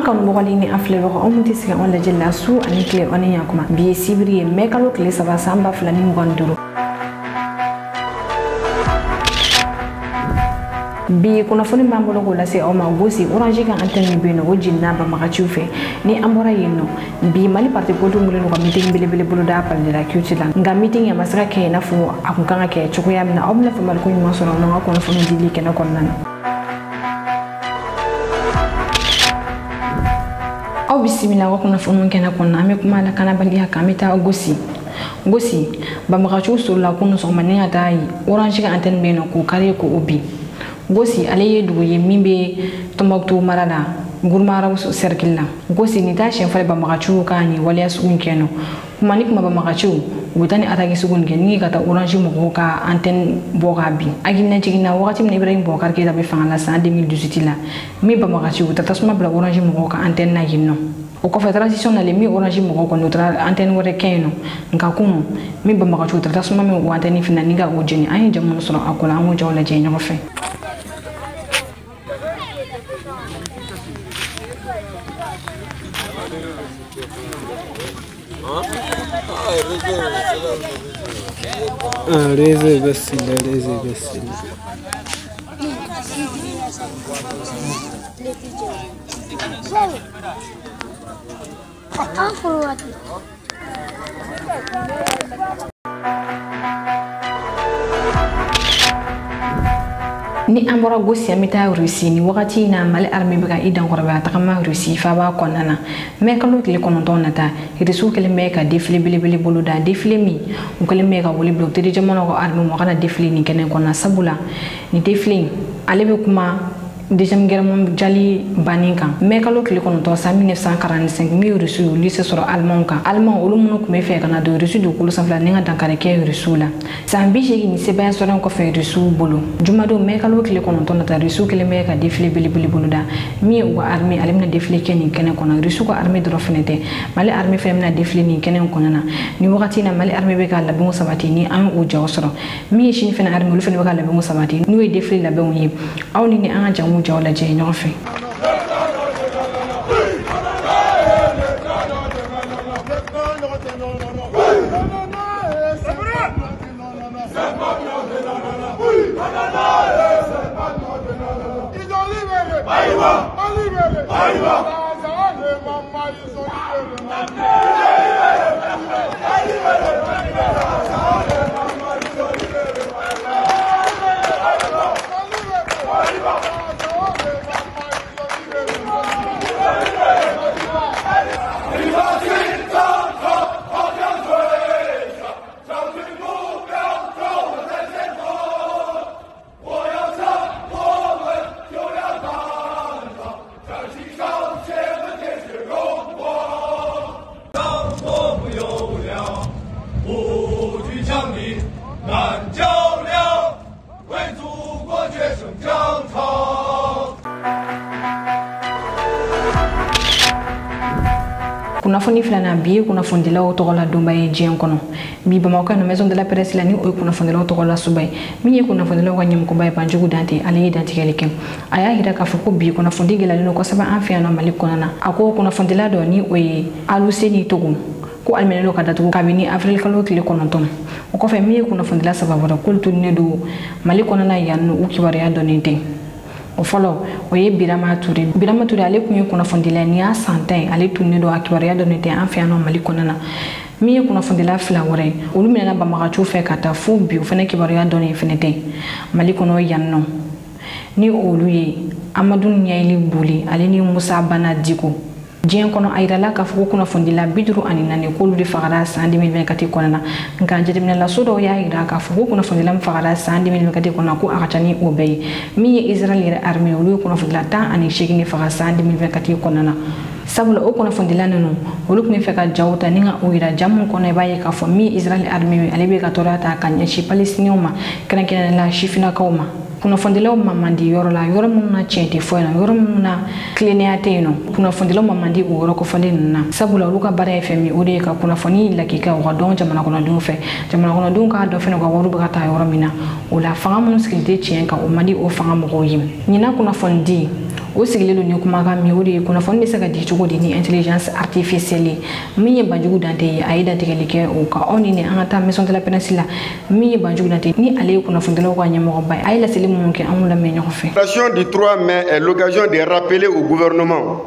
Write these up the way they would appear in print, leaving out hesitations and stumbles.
an kan bɔgɔli ni an filɛbaga anw tɛ se an lajɛ la su ani tile ani yakuma bi ye sibiri ye mai kalo tile 3 san 2025 bi kunnafoni b'an bolo k'o lase aw ma gosi orange kan antenne bɛ yen nɔ o jiginna banbagaciw fɛ ni an bɔra yen nɔ bi mali parti politique wele ka meeting belebele bolo da palais de la culture la nka meeting ya ma se ka kɛ i n'a fɔ a kun kan ka kɛ cogoya min na aw bɛna faamuyali ko ɲuman sɔrɔ an ka kunnafoni dili kɛnɛ kɔnɔna na. aw bisimila aw ka kunnafoni kɛnɛ kɔnɔna an bɛ kuma la kanabaliya kan an bɛ taa gosi banbagaciw sɔrɔla ko sɔgɔma ni ka taa orange kan antenne bɛ yen nɔ k'o kari ko o bi gosi ale ye dugu ye min bɛ Tombouctou mara la Gourmaraw cercle la gosi ni taa siɲɛ fɔlɔ banbagaciw ka nin waleya sugu kɛ nɔ kuma ni kuma banbagaciw u bɛ taa ni attaque sugu kɛ ni ka taa orange mɔgɔw ka antenne bɔ k'a bin agina jiginna wagati min Ibrahim Boubacar Keita bɛ fanga la san 2018 la min banbagaciw u taa tasuma bila orange mɔgɔw ka antenne na yen nɔ o kɔfɛ transition nalen min orange mɔgɔw kɔni u taara antenne wɛrɛ kɛ yen nɔ nka kunu min banbagaciw u taara tasuma min o antenne fana ni ka o jeni an ye jamu sɔrɔ a ko la an k'o jaw lajɛ ɲɔgɔn fɛ. ريزي بس ni an bɔra gosi an bɛ taa Russie ni wagati in na Mali armée bɛ ka i dankɔrɔbaya tagama Russie faaba kɔnɔna na mais kalo tile 9 nata Russiw kɛlen bɛ ka défilé belebele bolo da défilé min u kɛlen bɛ ka wele bila u teri jamanaw ka armée mɔgɔ kana défilé nin kɛnɛ kɔnɔna sabula ni défilé ale bɛ kuma deuxième guerre mondiale banni kan mais kalo tile 9 san 1945 mi Russiw y'u lycée sɔrɔ Allemand kan Allemand olu minnu tun bɛ fɛ ka na don Russiw dugukolo sanfɛla ni ka dankari kɛ Russiw la san 80 ni sɛbɛn sɔrɔ kɔfɛ Russiw bolo jumadon mais kalo tile 9 nata Russiw kɛlen bɛ ka défilé belebele bolo da min ye u ka armée ale bɛna défilé kɛ nin kɛnɛ kɔnɔ Russiw ka armée dɔrɔn fɛnɛ tɛ Mali armée fɛnɛ bɛna défilé nin kɛnɛ kɔnɔ na ni wagati na Mali armée bɛ ka labɛnw sabati ni an o jaw sɔrɔ min ye sini fɛnɛ armée olu fɛnɛ bɛ ka labɛnw sabati n'u ye défilé labɛnw ye aw ni an ka jamu jaw lajɛ ɲɔgɔn fɛ. kunnafoni filana bi kunnafonidilaw tɔgɔ la donba ye diɲɛ kɔnɔ bi Bamakɔ no maison de la presse la ni o kunnafonidilaw tɔgɔ la suba ye min ye kunnafonidilaw ka ɲɛmɔgɔba ye Banjugu Dante ale ye dantigɛli kɛ a y'a jira k'a fɔ ko bi kunnafoni gɛlɛyalen don kosɛbɛ an fɛ yan nɔ Mali kɔnɔna na a ko kunnafondila dɔ ni o ye Aluseni Togo ko alminelo ka datugu kabini avril kalo tile 9 o kɔfɛ min ye kunnafondila sababu wɛrɛ k'olu tunnen don Mali kɔnɔna yan nɔ u kibaruya dɔnnen tɛ o fɔlɔ o ye Birama Touré ale kun ye kunnafondila ni y'a san 10 ale tunnen don a kibaruya dɔnnen tɛ an fɛ yan nɔ Mali kɔnɔna na min ye kunnafondila fila wɛrɛ olu minɛna banbagaciw fɛ ka taa fo bi o fɛnɛ kibaruya dɔnnen fɛnɛ tɛ Mali kɔnɔ yan nɔ ni olu ye Amadu Ɲayili Boli ale ni Musa Bana Diko diɲɛ kɔnɔ a yirala k'a fɔ ko kunnafondila 54 k'olu de fagara san 2024 kɔnɔna na nka jateminɛla so dɔw y'a yira k'a fɔ ko kunnafondila min fagara san 2024 kɔnɔ ko a ka ca ni o bɛɛ ye min ye Israel yɛrɛ armée olu ye kunnafondila 18 de faga san 2024 kɔnɔna na sabula o kunnafondila ninnu olu tun bɛ fɛ ka jaw ta ni ka o yira jamu kɔnɔ i b'a ye k'a fɔ min ye Israel armée ale bɛ ka tɔɔrɔya ta ka ɲɛsin palestinɛw ma kɛrɛnkɛrɛnnenya la sifinnakaw ma kunnafonidilaw ma mandi yɔrɔ la yɔrɔ minnu na tiɲɛ tɛ fɔ yen nɔ yɔrɔ minnu na tilennenya tɛ yen nɔ kunnafonidilaw ma mandi o yɔrɔ kɔfɔlen ninnu na sabula olu ka baara ye fɛn min o de ye ka kunnafoni lakika u ka dɔn jamana kɔnɔdenw fɛ jamana kɔnɔdenw k'a dɔn fɛnɛ u ka wariw bɛ ka taa yɔrɔ min na o la fanga minnu sigilen tɛ tiɲɛ kan o man di o fanga mɔgɔw ye ɲinan kunnafoni di o sigilelo ni kuma ga mi o de kunnafoni be se ka di cogo di ni intelligence artificielle min ye Banjugu Dante ye a ye dantigɛli kɛ o ka aw ni an ka taa maison de la presse la min ye Banjugu Dante ni ale ye kunnafonidilaw ka ɲɛmɔgɔba ye a ye laseli minnu kɛ an lamɛn ɲɔgɔn fɛ. La session du 3 mai est l'occasion de rappeler au gouvernement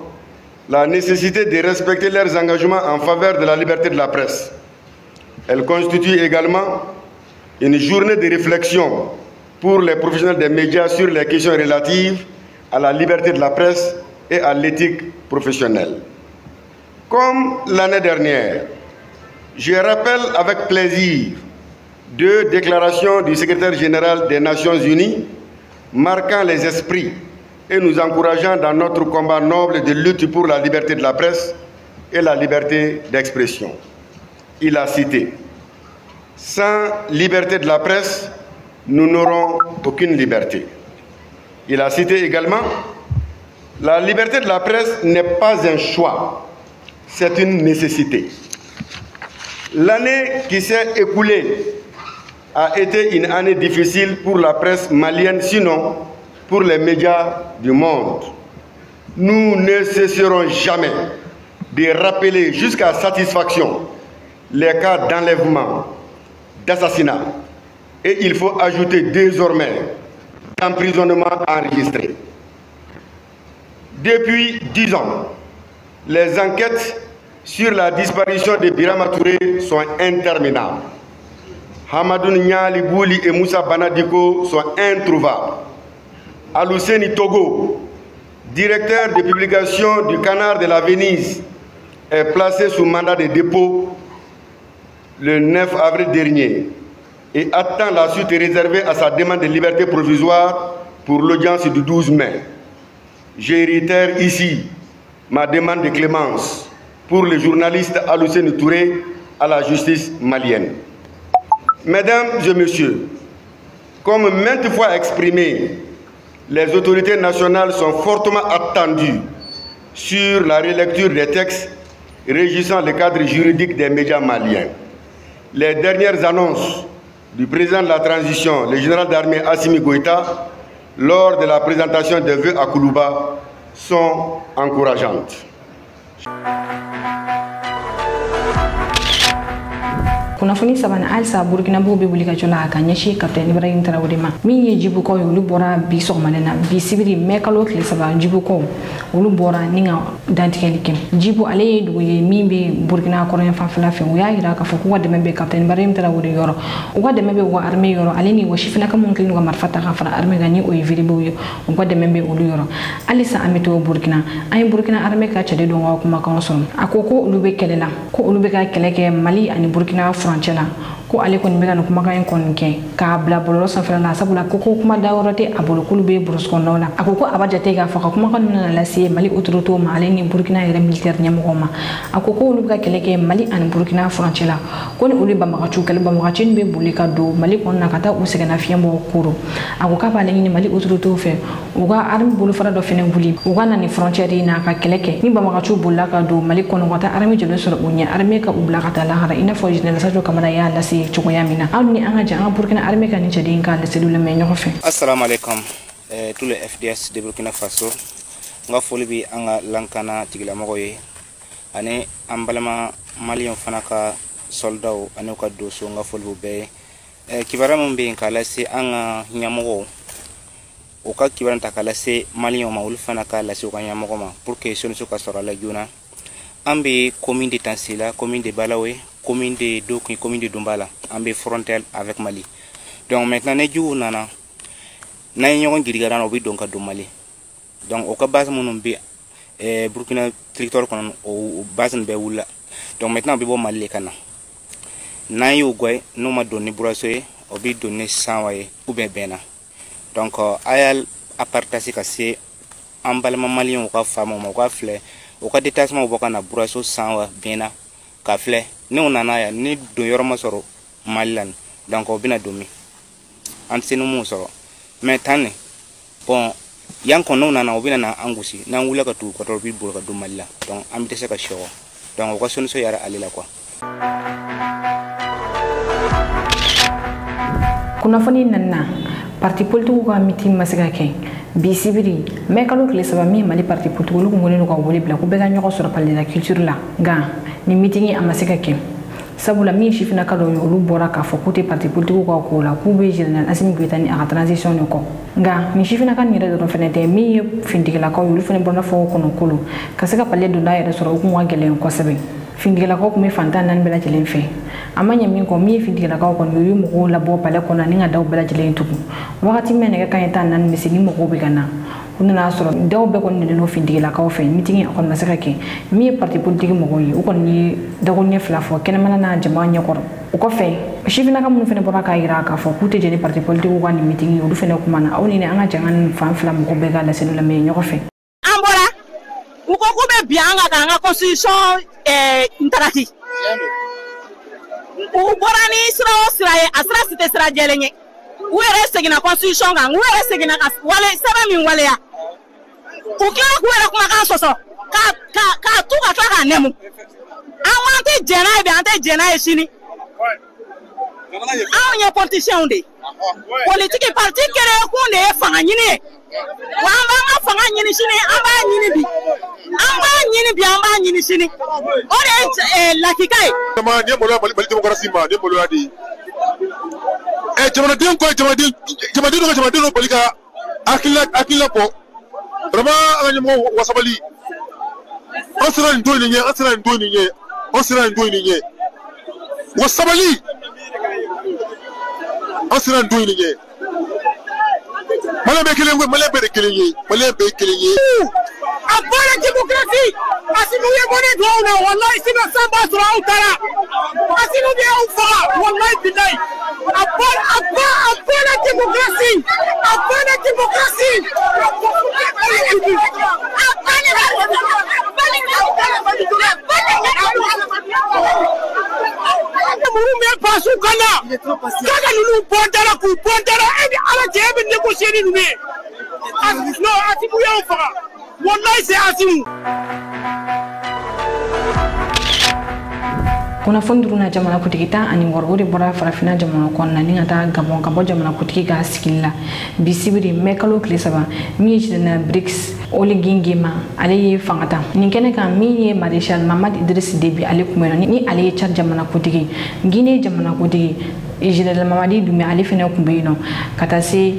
la nécessité de respecter leurs engagements en faveur de la liberté de la presse. Elle constitue également une journée de réflexion pour les professionnels des médias sur les questions relatives à la liberté de la presse et à l'éthique professionnelle. Comme l'année dernière, je rappelle avec plaisir 2 déclarations du secrétaire général des Nations Unies marquant les esprits et nous encourageant dans notre combat noble de lutte pour la liberté de la presse et la liberté d'expression. Il a cité: sans liberté de la presse, nous n'aurons aucune liberté. Il a cité également: la liberté de la presse n'est pas un choix, c'est une nécessité. L'année qui s'est écoulée a été une année difficile pour la presse malienne, sinon pour les médias du monde. Nous ne cesserons jamais de rappeler jusqu'à satisfaction les cas d'enlèvement, d'assassinat, et il faut ajouter désormais d'emprisonnement enregistré. Depuis 10 ans, les enquêtes sur la disparition de Birama Touré sont interminables. Hamadou Niali Bouli et Moussa Banadiko sont introuvables. Alousseni Togo, directeur de publication du Canard de la Venise, est placé sous mandat de dépôt le 9 avril dernier et attend la suite réservée à sa demande de liberté provisoire pour l'audience du 12 mai. Je réitère ici ma demande de clémence pour le journaliste Alousseni Touré à la justice malienne. Mesdames et messieurs, comme maintes fois exprimé, les autorités nationales sont fortement attendues sur la relecture des textes régissant le cadre juridique des médias maliens. Les dernières annonces du président de la transition, le général d'armée Assimi Goïta, lors de la présentation des vœux à Koulouba, sont encourageantes. Kunnafoni sabana alsa Burkina bo be wuli ka jola ka ɲɛsi Capitaine Ibrahim Traoré ma min ye jibukaw ye olu bɔra bi sɔgɔmada na bi sibiri mɛkalo tile saba jibukaw olu bɔra ni ka dantigɛli kɛ jibu ale ye dugu ye min be Burkina kɔrɔn fanfɛla fɛ u y'a yira k'a fɔ k'u ka dɛmɛ bɛ Capitaine Ibrahim Traoré yɔrɔ u ka dɛmɛ bɛ u ka armée yɔrɔ ale ni wa sifinaka minnu kɛlen ka marifa ta ka fara armée kan ni o ye vidéo ye u ka dɛmɛ bɛ olu yɔrɔ halisa an bɛ to Burkina an ye Burkina armée ka cɛden dɔn ka kumakan sɔrɔ a ko ko olu bɛ kɛlɛ la ko olu bɛ ka kɛlɛ kɛ Mali ani Burkina frontière ko ale kɔni bɛ ka nin kumakan in kɔni kɛ k'a bila bɔlɔlɔ sanfɛla la sabula ko kuma da yɔrɔ tɛ a bolo k'olu bɛ burusi kɔnɔnaw la a ko a b'a jate k'a fɔ ka kumakan min nana lase Mali autorités ma ale ni Burkina yɛrɛ militaire ɲɛmɔgɔw ma a ko olu bɛ ka kɛlɛ kɛ Mali ani Burkina frontière la ko ni olu banbagaciw kɛlɛ banbagaci bɛ boli ka don Mali kɔnɔna ka taa u sɛgɛnnafiɲɛ bɔ koro a ko k'a b'ale ɲini Mali autorités fɛ u ka armée bolofara dɔ fɛnɛ wuli u ka na ni frontière in na ka kɛlɛ kɛ ni banbagaciw bolila ka don Mali kɔnɔ ka taa armée jɔlen sɔrɔ u ɲɛ armée ka u bila ka taa lahara i n'a fɔ général Sadio Kamara y'a lase cogoya min na aw ni an ka jan an ka Burkina armée ka ni cɛden ka laseliw lamɛn ɲɔgɔn fɛ. Assalamu alaikum tous les FDS de Burkina Faso nga foli bi an ka lankana tigilamɔgɔw ye ani an balima maliyɛnw fana ka soldaw ani ka doso nga foli bu bɛɛ ye kibaruya min bɛ yen k'a lase an ka ɲɛmɔgɔw u ka kibaruya ta k'a lase maliyɛnw ma olu fana k'a lase u ka ɲɛmɔgɔ ma pour que solution ka sɔrɔ a la joona an bɛ commune de Tansila, commune de Balawe, commune de Dokoui, commune de Doumbala, en frontière avec Mali. Donc maintenant, les jours nana, n'a y a un obi donc à Mali. Donc au cas base mon Burkina territoire qu'on au base de Beoula. Donc maintenant, on Mali les cana. N'a y a eu nous m'a donné Bourassoé, obi donné 100 ou bien bena. Donc ayal à partager cassé emballement malien ou quoi femme ou quoi fleur. Au cas détachement au bocana Bourasso 100 bena. Kafle ni onana ya ni do yoroma soro Malilan donc obina domi ansenu mu soro mais tane bon yanko no nana obina na angusi na ngula ka tu ko to bi bol ka do Malila donc amite se ka show donc ko sonu so yara alila quoi. Kunnafoni nanna parti politique ka meeting masika ke bisibiri me kalo kle saba mi mali parti politique lu ngone no ka wole bla ko be ga nyoko sur parler de la culture la ga ni meeting yi amasika ke sabula mi chifina kalo lu bora ka fo côté parti politique ko la ku be général Assimi Goïta ni a transition ko nga mi chifina kan ni do fenete mi findigila ko lu fene bona fo ko no kolo kasika parler do daire sur ko ngwa gelen ko sabe findigila ko me fantan nan bela jelen fe amanya min ko mi findigila ko ko yu mo la bo pale ko na ni nga daw bela jelen tuku wakati mene ka kan tan nan misini mo ko be kana kunna soro daw be ko ni no findigila ko fe meeting ko masaka ke mi parti politique mo ko yi ko ni dago ni fla fo ken mana na jama nya ko ko fe chifina ka mun fene bora ka ira ka fo kute jeni parti politique ko ni meeting yi du fene ko mana awni ne anga jangan fan fla mo ko be ga la senu la me nya ko fe ambora uko ko be bianga ka nga constitution interaki ubora ni sira asra site sira jelenye uere segina constitution ga uere segina ka wale sebe min wale ya ukira ku era kuma kan soso ka tu ka nemu awante jena be ante jena shini awnya politicien de politique parti kere ku ne fanga nyine wa ma fanga nyine shini amba nyine bi amba nyine shini ore lakikai ma ne bolo bali demokrasi ma ne bolo adi jamana den ko jamana den bali ka akila ko rama anya mo wasabali asran doni nye wasabali asran doni nye mala be kelenge abana demokrasi asinu ye bone dona wallahi sina samba sura utara asinu be ufa wallahi billahi abana demokrasi murume pasu kana kaga lulu pontara edi ala jebe négocier ni nume no asimu ye ufa wallahi c'est Assimi kuna fonduruna jamana kutigi ta ani warwori bora farafina jamana konna ni ngata gabon kabo jamana kutigi ga skilla bisibiri mekalo klesaba mi na BRICS oli gingema ale fangata ni kene ka mi Marshal Mamad Idriss Déby ale kumeno ni ale char jamana kutigi ngine jamana kutigi General Mamadi Doumbouya ale fene kumbeno kata se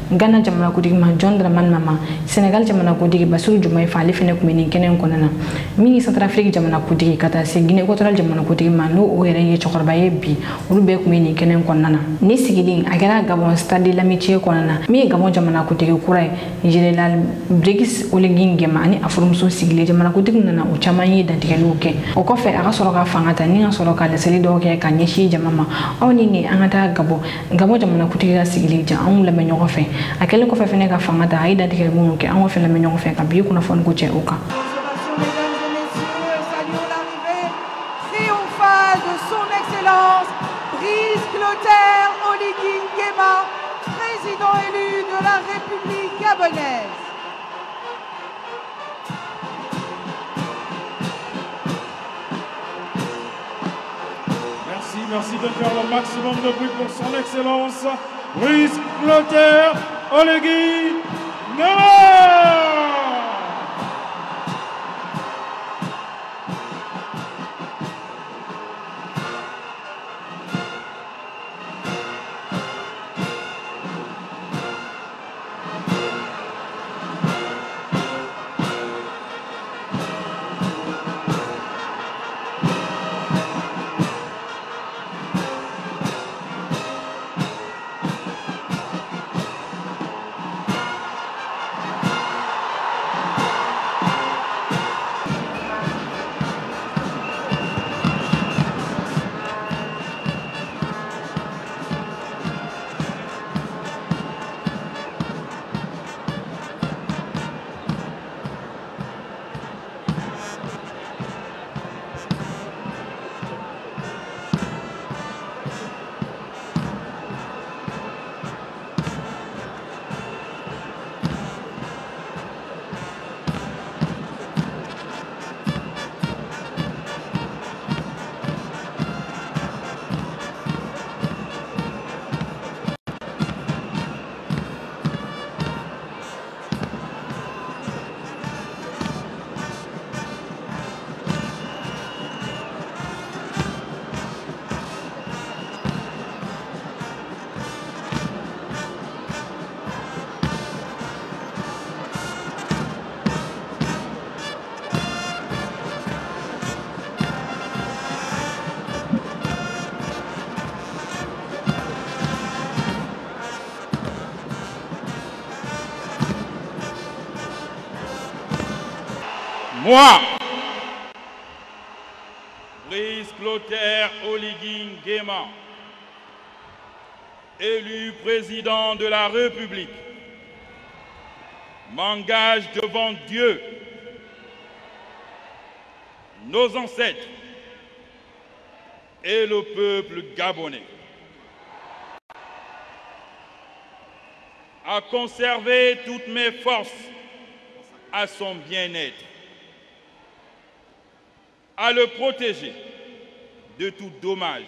Ghana jamana kutigi ma John Dramani Mahama Senegal jamana kutigi Bassirou Diomaye Faye fene kumeni kenen konana mi Centrafrique jamana kutigi kata se Guinée Équatoriale jamana kutigi ma no o yere ye chokorba ye bi ulu be kumeni kenen konana ni sigidin agara Gabon Stade de l'Amitié konana mi Gabon jamana kutigi kurai General BRICS olingingema ani afurumso sigile jamana kutigi nana o chamayi dantigeluke o ko fe aga soroka fangata ni nga soroka le seli do ke kanyeshi jamama awni ni angata Gabon jamana kutigi ga sigile ja an la menyo ko fe akele ko fe fene ka fangata ay dantigel munu ke an fe la menyo ko fe ka bi kuna fon ko che oka président élu de la République gabonaise. Merci de faire le maximum de bruit pour son excellence, Brice Clotaire Oligui Nguema. Moi, Brice Clotaire Oligui Nguema, élu président de la République, m'engage devant Dieu, nos ancêtres et le peuple gabonais à conserver toutes mes forces à son bien-être, à le protéger de tout dommage,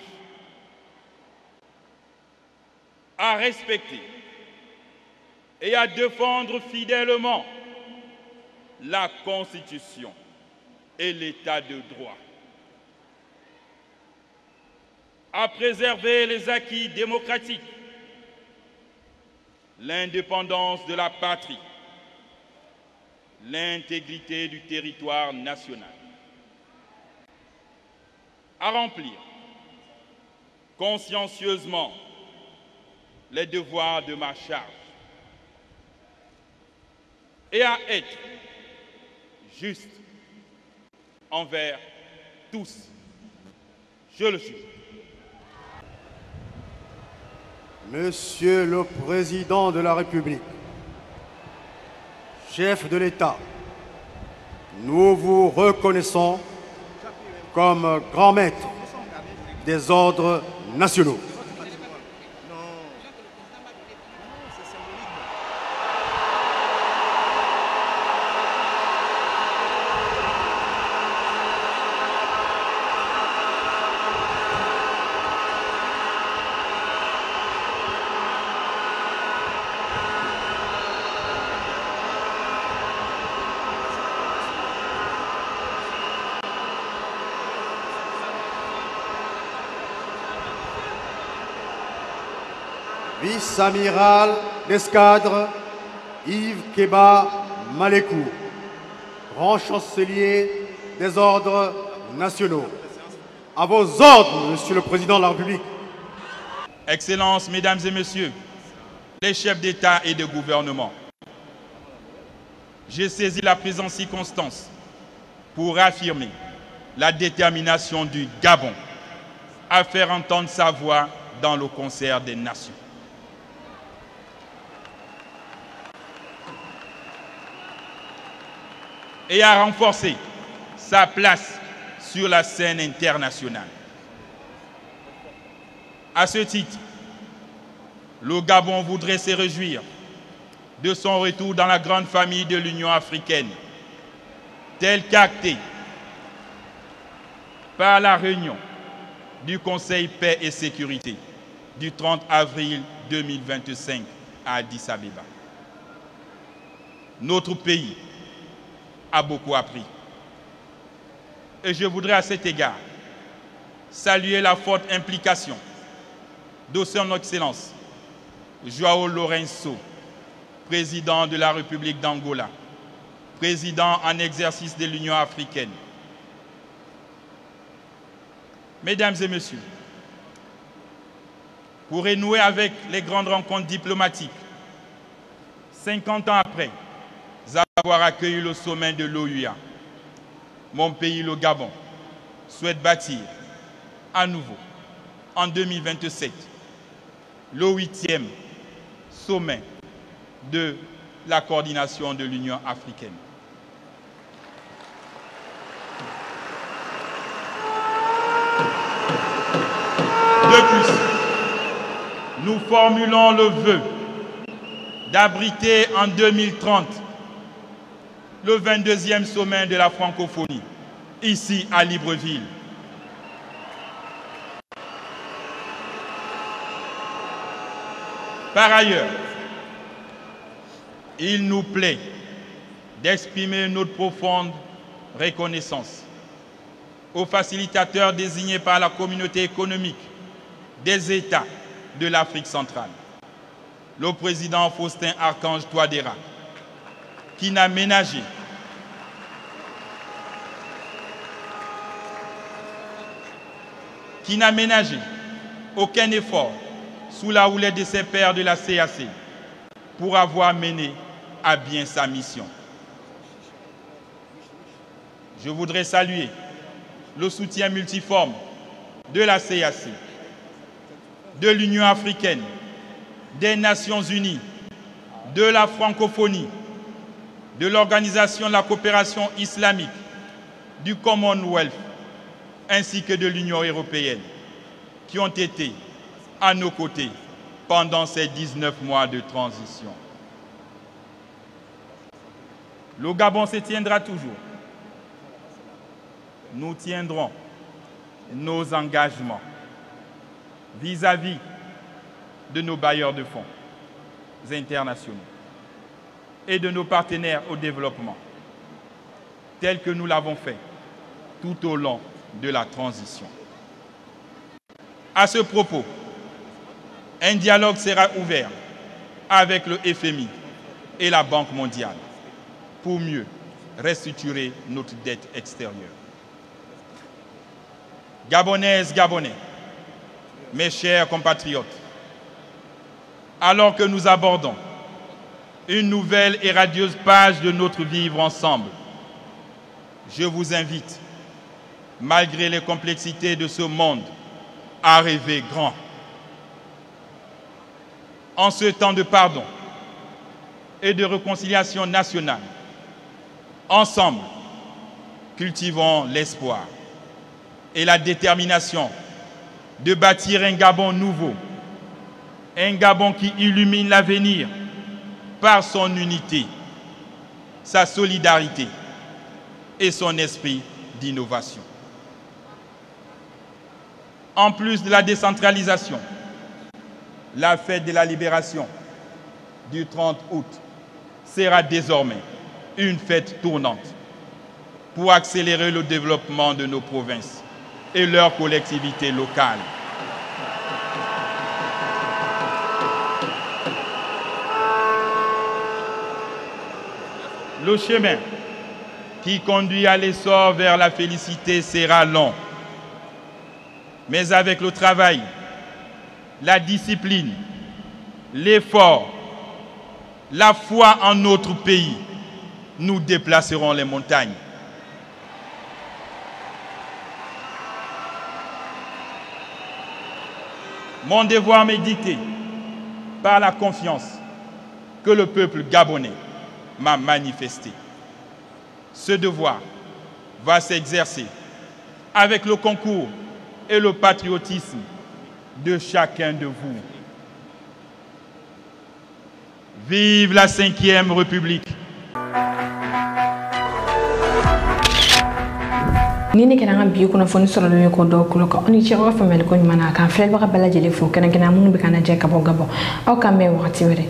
à respecter et à défendre fidèlement la Constitution et l'État de droit, à préserver les acquis démocratiques, l'indépendance de la patrie, l'intégrité du territoire national, à remplir consciencieusement les devoirs de ma charge et à être juste envers tous. Je le jure. Monsieur le Président de la République, chef de l'État, nous vous reconnaissons comme grand maître des ordres nationaux. Vice-amiral d'escadre Yves Keba Malekou, grand chancelier des ordres nationaux. À vos ordres, Monsieur le Président de la République. Excellences, Mesdames et Messieurs, les chefs d'État et de gouvernement, j'ai saisi la présente circonstance pour affirmer la détermination du Gabon à faire entendre sa voix dans le concert des nations. Et à renforcer sa place sur la scène internationale. À ce titre, le Gabon voudrait se réjouir de son retour dans la grande famille de l'Union africaine, tel qu'acté par la réunion du Conseil Paix et Sécurité du 30 avril 2025 à Addis Abeba. Notre pays a beaucoup appris. Et je voudrais à cet égard saluer la forte implication de son Excellence João Lourenço, président de la République d'Angola, président en exercice de l'Union africaine. Mesdames et Messieurs, pour renouer avec les grandes rencontres diplomatiques, 50 ans après avoir accueilli le sommet de l'OUA, mon pays, le Gabon, souhaite bâtir à nouveau, en 2027, le 8e sommet de la coordination de l'Union africaine. De plus, nous formulons le vœu d'abriter en 2030 le 22e sommet de la francophonie, ici à Libreville. Par ailleurs, il nous plaît d'exprimer notre profonde reconnaissance aux facilitateurs désignés par la communauté économique des États de l'Afrique centrale, le président Faustin Archange Touadéra, qui n'a ménagé aucun effort sous la houlette de ses pairs de la CAC pour avoir mené à bien sa mission. je voudrais saluer le soutien multiforme de la CAC, de l'Union africaine, des Nations unies, de la francophonie, de l'Organisation de la coopération islamique, du Commonwealth, ainsi que de l'Union européenne, qui ont été à nos côtés pendant ces 19 mois de transition. Le Gabon se tiendra toujours. Nous tiendrons nos engagements vis-à-vis de nos bailleurs de fonds internationaux et de nos partenaires au développement, tels que nous l'avons fait tout au long de la transition. À ce propos, un dialogue sera ouvert avec le FMI et la Banque mondiale pour mieux restructurer notre dette extérieure. Gabonaises, Gabonais, mes chers compatriotes, alors que nous abordons une nouvelle et radieuse page de notre vivre ensemble, je vous invite, malgré les complexités de ce monde, à rêver grand. En ce temps de pardon et de réconciliation nationale, ensemble, cultivons l'espoir et la détermination de bâtir un Gabon nouveau, un Gabon qui illumine l'avenir par son unité, sa solidarité et son esprit d'innovation. En plus de la décentralisation, la fête de la libération du 30 août sera désormais une fête tournante pour accélérer le développement de nos provinces et leurs collectivités locales. Le chemin qui conduit à l'essor vers la félicité sera long. Mais avec le travail, la discipline, l'effort, la foi en notre pays, nous déplacerons les montagnes. Mon devoir m'est dicté par la confiance que le peuple gabonais m'a manifesté. Ce devoir va s'exercer avec le concours et le patriotisme de chacun de vous. Vive la 5e République! nini kena nga biyo kuna foni solo lo ko do ko ko oni ci ro fa mel ko nyana kan fel ba bala jele fo kana kena mun bi kana je ka bo gabo aw ka me wakati were